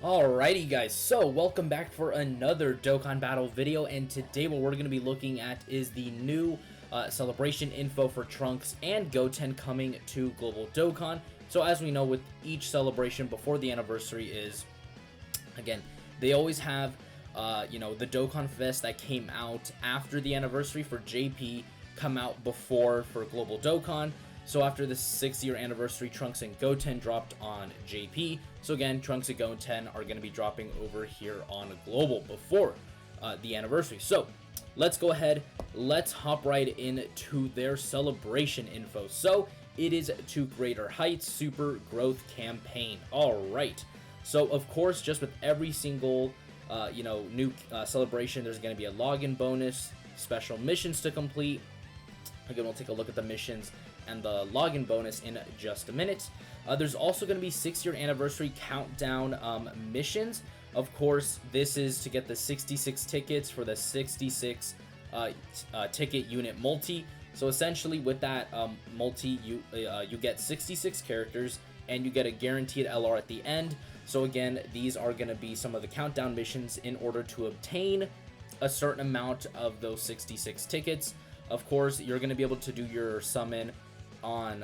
Alrighty guys, so welcome back for another Dokkan Battle video, and today what we're going to be looking at is the new celebration info for Trunks and Goten coming to Global Dokkan. So as we know, with each celebration before the anniversary is, again, they always have, the Dokkan Fest that came out after the anniversary for JP come out before for Global Dokkan. So after the 6th-year anniversary, Trunks and Goten dropped on JP. So again, Trunks and Goten are going to be dropping over here on Global before the anniversary. So let's go ahead, let's hop right into their celebration info. So it is To Greater Heights Super Growth Campaign. All right. So of course, just with every single new celebration, there's going to be a login bonus, special missions to complete. Again, we'll take a look at the missions and the login bonus in just a minute. There's also going to be 6-year anniversary countdown missions. Of course, this is to get the 66 tickets for the 66 ticket unit multi. So essentially, with that multi, you get 66 characters and you get a guaranteed LR at the end. So again, these are going to be some of the countdown missions in order to obtain a certain amount of those 66 tickets. Of course, you're going to be able to do your summon on,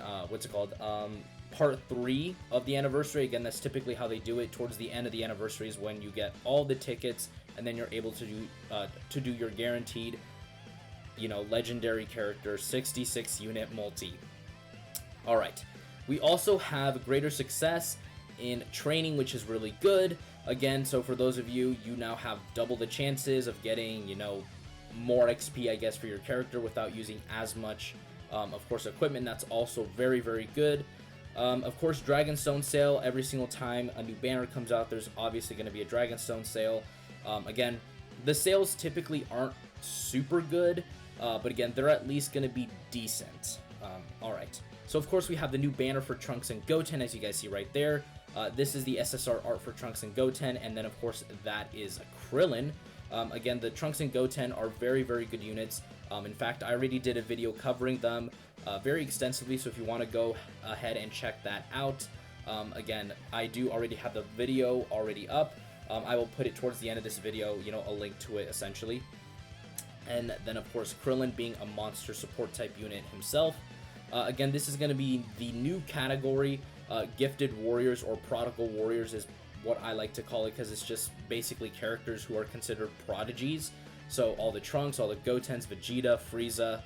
part 3 of the anniversary. Again, that's typically how they do it. Towards the end of the anniversary is when you get all the tickets, and then you're able to do your guaranteed, legendary character 66 unit multi. All right. We also have greater success in training, which is really good. Again, so for those of you, you now have double the chances of getting, more XP, I guess, for your character without using as much, of course, equipment. That's also very, very good. Of course, Dragonstone sale. Every single time a new banner comes out, there's obviously going to be a Dragonstone sale. Again, the sales typically aren't super good, but again, they're at least going to be decent. All right. So, of course, we have the new banner for Trunks and Goten, as you guys see right there. This is the SSR art for Trunks and Goten, and then, of course, that is Krillin. Again, the Trunks and Goten are very, very good units. In fact, I already did a video covering them very extensively, so if you want to go ahead and check that out. Again, I do already have the video already up. I will put it towards the end of this video, a link to it, essentially. And then, of course, Krillin being a monster support type unit himself. Again, this is going to be the new category. Gifted Warriors or Prodigal Warriors is what I like to call it, because it's just basically characters who are considered prodigies. So all the Trunks, all the Gotens, Vegeta, Frieza,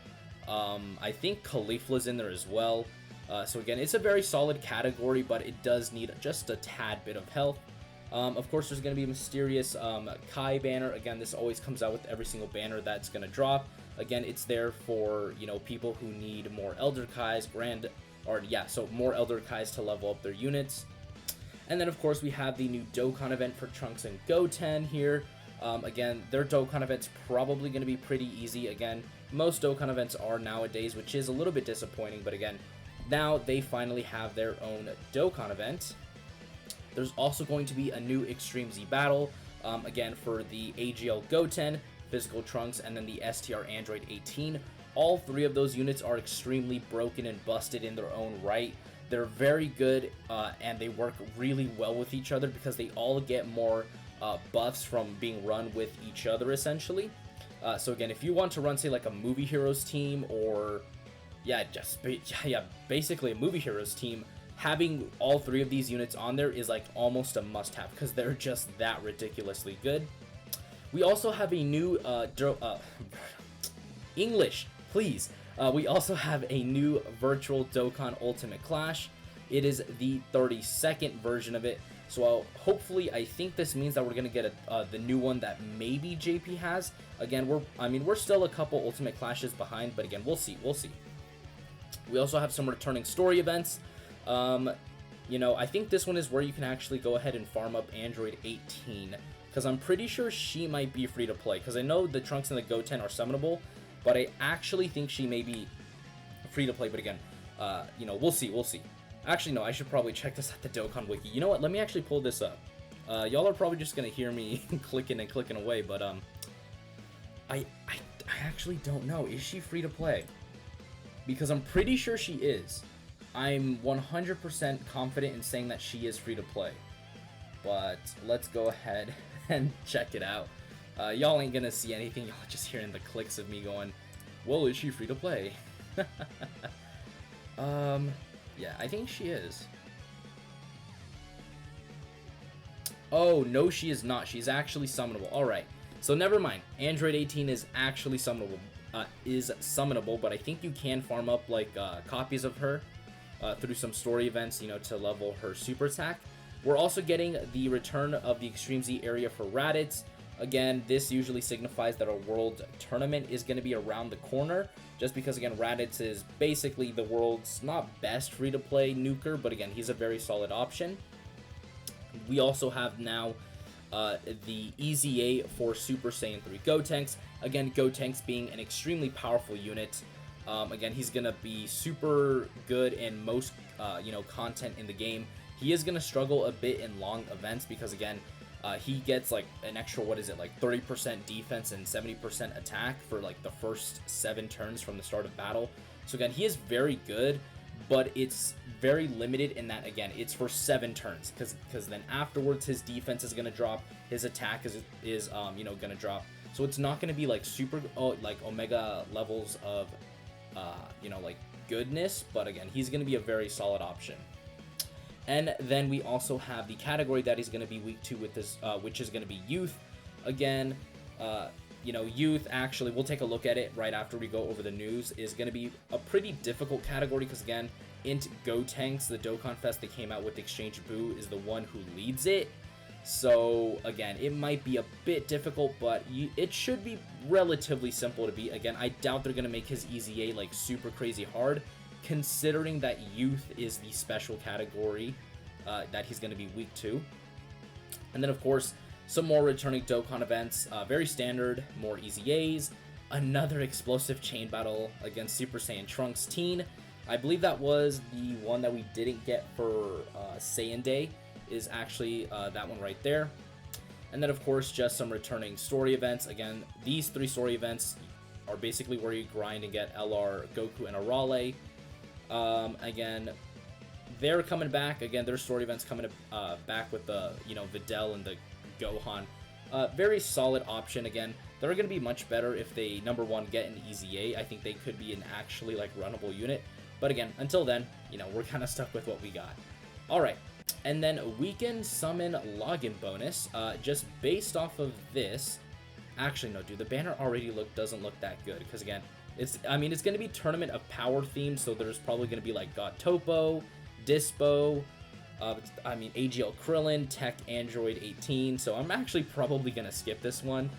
I think Caulifla's in there as well. So again, it's a very solid category, but it does need just a tad bit of health. Of course, there's going to be a mysterious Kai banner. Again, this always comes out with every single banner that's going to drop. Again, it's there for, people who need more Elder Kais, more Elder Kais to level up their units. And then, of course, we have the new Dokkan event for Trunks and Goten here. Again, their Dokkan event's probably going to be pretty easy. Again, most Dokkan events are nowadays, which is a little bit disappointing. But again, now they finally have their own Dokkan event. There's also going to be a new Extreme Z battle, again, for the AGL Goten, Physical Trunks, and then the STR Android 18. All 3 of those units are extremely broken and busted in their own right. They're very good, and they work really well with each other because they all get more buffs from being run with each other, essentially. So again, if you want to run, say, like a Movie Heroes team, or basically a Movie Heroes team, having all 3 of these units on there is like almost a must-have because they're just that ridiculously good. We also have a new English, please. We also have a new Virtual Dokkan Ultimate Clash. It is the 32nd version of it. So hopefully, I think this means that we're going to get the new one that maybe JP has. Again, we're still a couple Ultimate Clashes behind, but again, we'll see. We also have some returning story events. I think this one is where you can actually go ahead and farm up Android 18, because I'm pretty sure she might be free to play, because I know the Trunks and the Goten are summonable, but I actually think she may be free to play. But again, we'll see. Actually, no, I should probably check this at the Dokkan Wiki. You know what? Let me actually pull this up. Y'all are probably just gonna hear me clicking away, but I actually don't know. Is she free to play? Because I'm pretty sure she is. I'm 100% confident in saying that she is free to play. But but let's go ahead and check it out. Y'all ain't gonna see anything, y'all just hearing the clicks of me going, well, is she free to play? Yeah, I think she is. Oh, no, she is not. She's actually summonable. Alright, so never mind. Android 18 is actually summonable, but I think you can farm up, like, copies of her through some story events, you know, to level her super attack. We're also getting the return of the Extreme Z area for Raditz. Again, this usually signifies that a world tournament is going to be around the corner, just because, again, Raditz is basically the world's not best free-to-play nuker, but again, he's a very solid option. We also have now the EZA for Super Saiyan 3 Gotenks. Again, Gotenks being an extremely powerful unit. Again, he's going to be super good in most, you know, content in the game. He is going to struggle a bit in long events because, again, he gets like an extra, what is it, like 30% defense and 70% attack for like the first 7 turns from the start of battle. So again, he is very good, but it's very limited in that, again, it's for 7 turns, because then afterwards his defense is going to drop, his attack is you know, going to drop. So it's not going to be like super like Omega levels of you know, like goodness, but again, he's going to be a very solid option. And then we also have the category that he's going to be weak to with this, which is going to be Youth. Again, you know, Youth, actually, we'll take a look at it right after we go over the news, is going to be a pretty difficult category because, again, Int Gotenks, the Dokkan Fest that came out with Exchange Boo, is the one who leads it. So, again, it might be a bit difficult, but it should be relatively simple to beat. Again, I doubt they're going to make his EZA, like, super crazy hard, considering that Youth is the special category that he's going to be weak to. And then, of course, some more returning Dokkan events, very standard, more EZAs, another explosive chain battle against Super Saiyan Trunks Teen. I believe that was the one that we didn't get for Saiyan Day, is actually that one right there. And then, of course, just some returning story events. Again, these 3 story events are basically where you grind and get LR, Goku, and Arale. Again, they're coming back. Again, their story events coming back with the, you know, Videl and the Gohan. Very solid option. Again, they're going to be much better if they, number 1, get an EZA. I think they could be an actually, like, runnable unit. But again, until then, you know, we're kind of stuck with what we got. Alright, and then Weekend Summon Login Bonus, just based off of this. Actually, no, dude, the banner already doesn't look that good, because again, I mean, it's going to be Tournament of Power themed, so there's probably going to be like God Topo, Dispo, I mean, AGL Krillin, Tech Android 18, so I'm actually probably going to skip this one,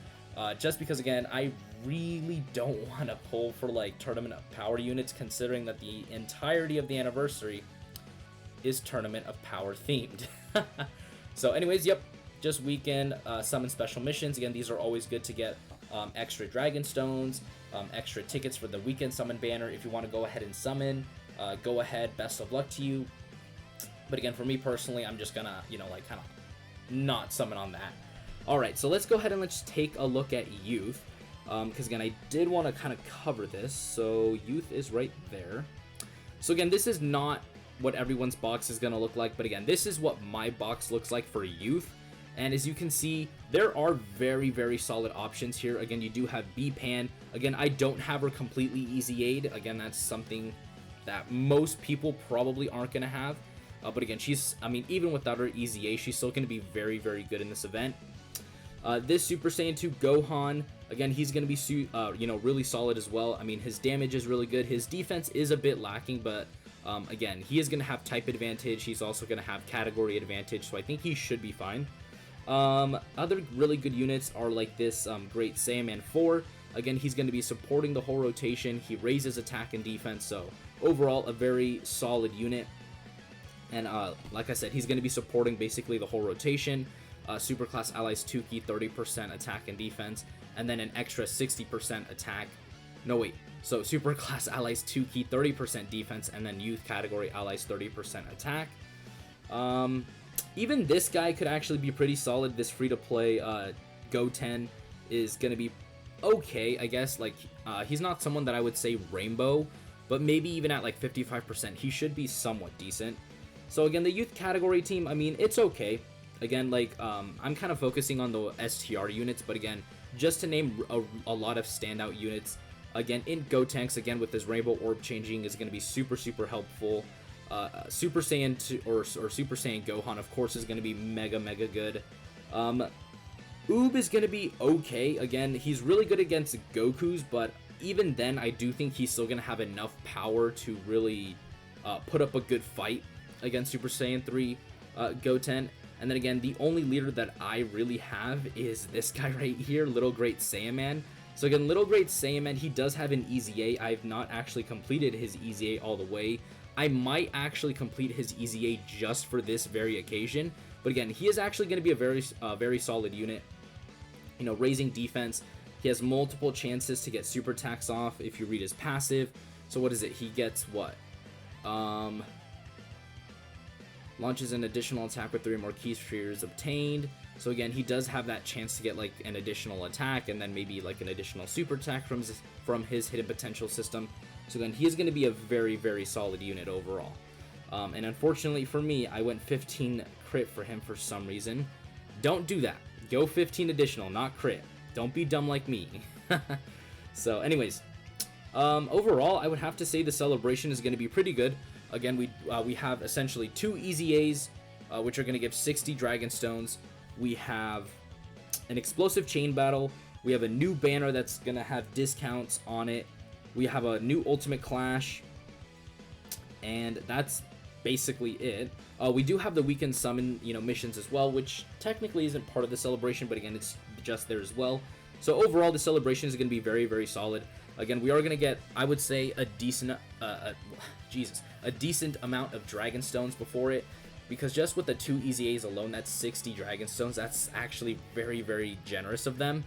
just because, again, I really don't want to pull for, like, Tournament of Power units, considering that the entirety of the anniversary is Tournament of Power themed. So anyways, yep, just Weekend Summon Special Missions. Again, these are always good to get extra Dragon Stones, extra tickets for the Weekend Summon banner. If you want to go ahead and summon, go ahead, best of luck to you. But again, for me personally, I'm just gonna, you know, like, kind of not summon on that. Alright, so let's go ahead and let's take a look at Youth, because again, I did want to kind of cover this. So Youth is right there. So again, this is not what everyone's box is going to look like, but again, this is what my box looks like for Youth. And as you can see, there are very, very solid options here. Again, you do have B-Pan. Again, I don't have her completely EZA'd. Again, that's something that most people probably aren't going to have. But again, she's, I mean, even without her EZA, she's still going to be very, very good in this event. This Super Saiyan 2 Gohan, again, he's going to be, you know, really solid as well. I mean, his damage is really good. His defense is a bit lacking, but again, he is going to have type advantage. He's also going to have category advantage, so I think he should be fine. Other really good units are like this Great Saiyaman 4. Again, he's going to be supporting the whole rotation. He raises attack and defense, so overall a very solid unit. And like I said, he's going to be supporting basically the whole rotation. Superclass Allies 2 key 30% attack and defense, and then an extra 60% attack. No, wait. So Superclass Allies 2 key 30% defense, and then Youth category Allies 30% attack. Even this guy could actually be pretty solid. This free-to-play Goten is going to be okay, I guess. Like, he's not someone that I would say Rainbow, but maybe even at like 55%, he should be somewhat decent. So again, the Youth category team, I mean, it's okay. again, like, I'm kind of focusing on the STR units, but again, just to name a lot of standout units, again, in Gotenks, again, with this Rainbow Orb changing is going to be super, super helpful. Super Saiyan 2, or Super Saiyan Gohan, of course, is going to be mega, mega good. Oob is going to be okay. Again, he's really good against Goku's, but even then, I do think he's still going to have enough power to really put up a good fight against Super Saiyan 3 Goten. And then again, the only leader that I really have is this guy right here, Little Great Saiyaman. So again, Little Great Saiyaman, he does have an Easy A. I've not actually completed his Easy A all the way. I might actually complete his Easy A just for this very occasion. But again, he is actually going to be a very solid unit. You know, raising defense. He has multiple chances to get super attacks off if you read his passive. So what is it? He gets what? Launches an additional attack with 3 or more key spheres obtained. So again, he does have that chance to get like an additional attack and then maybe like an additional super attack from his hidden potential system. So then he is going to be a very, very solid unit overall. And unfortunately for me, I went 15 crit for him for some reason. Don't do that. Go 15 additional, not crit. Don't be dumb like me. So anyways, overall, I would have to say the celebration is going to be pretty good. Again, we have essentially 2 Easy A's, which are going to give 60 Dragon Stones. We have an explosive chain battle. We have a new banner that's going to have discounts on it. We have a new Ultimate Clash. And that's basically it. We do have the Weekend Summon, missions as well, which technically isn't part of the celebration, but again, it's just there as well. So overall, the celebration is going to be very, very solid. Again, we are going to get, I would say, a decent amount of Dragon Stones before it, because just with the 2 Easy A's alone, that's 60 Dragon Stones. That's actually very, very generous of them.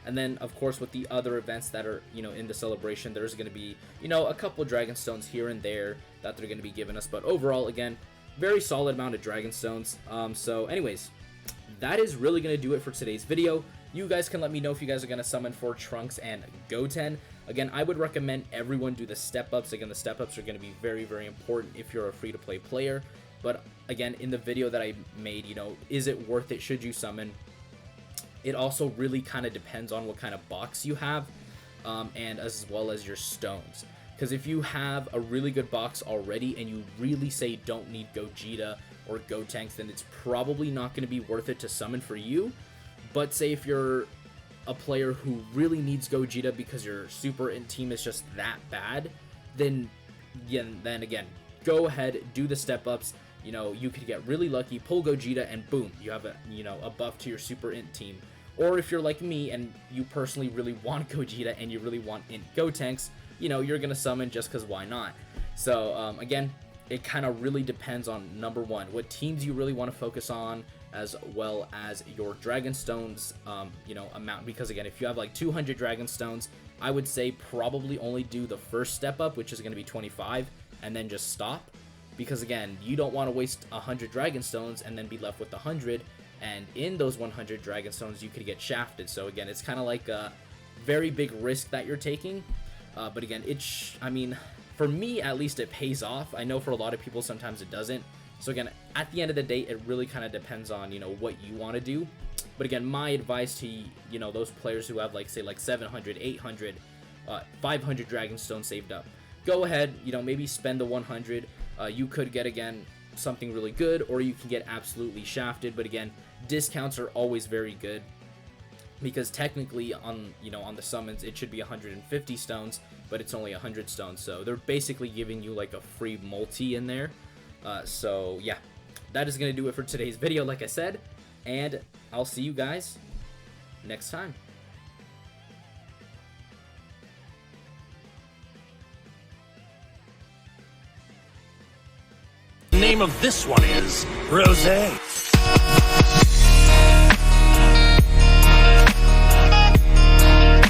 And then, of course, with the other events that are, in the celebration, there's going to be, a couple Dragon Stones here and there that they're going to be giving us. But overall, again, very solid amount of Dragon Stones. So anyways, that is really going to do it for today's video. You guys can let me know if you guys are going to summon for Trunks and Goten. Again, I would recommend everyone do the step-ups. Again, the step-ups are going to be very, very important if you're a free-to-play player. But again, in the video that I made, is it worth it? Should you summon? It also really kind of depends on what kind of box you have, and as well as your stones. Because if you have a really good box already and you really say don't need Gogeta or Gotenks, then it's probably not going to be worth it to summon for you. But say if you're a player who really needs Gogeta because your super int team is just that bad, then again, go ahead, do the step-ups. You could get really lucky, pull Gogeta, and boom, you have a buff to your super int team. Or if you're like me and you personally really want Gogeta and you really want int Gotenks, you're gonna summon just because why not? So again, it kind of really depends on, number one, what teams you really want to focus on, as well as your Dragon Stones amount. Because again, if you have like 200 Dragon Stones, I would say probably only do the first step up, which is going to be 25, and then just stop. Because again, you don't want to waste 100 Dragon Stones and then be left with 100, and in those 100 Dragon Stones you could get shafted. So again, it's kind of like a very big risk that you're taking, but again, for me at least, it pays off. I know for a lot of people sometimes it doesn't. So again, at the end of the day, it really kind of depends on what you want to do. But again, my advice to those players who have like 700, 800, 500 Dragon Stones saved up, go ahead, maybe spend the 100. You could get, again, something really good, or you can get absolutely shafted. But again, discounts are always very good, because technically on the summons it should be 150 stones, but it's only 100 stones. So they're basically giving you like a free multi in there. So yeah, that is going to do it for today's video, like I said, and I'll see you guys next time. The name of this one is Rosé.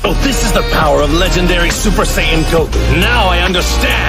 Oh, this is the power of legendary Super Saiyan Goten. Now I understand.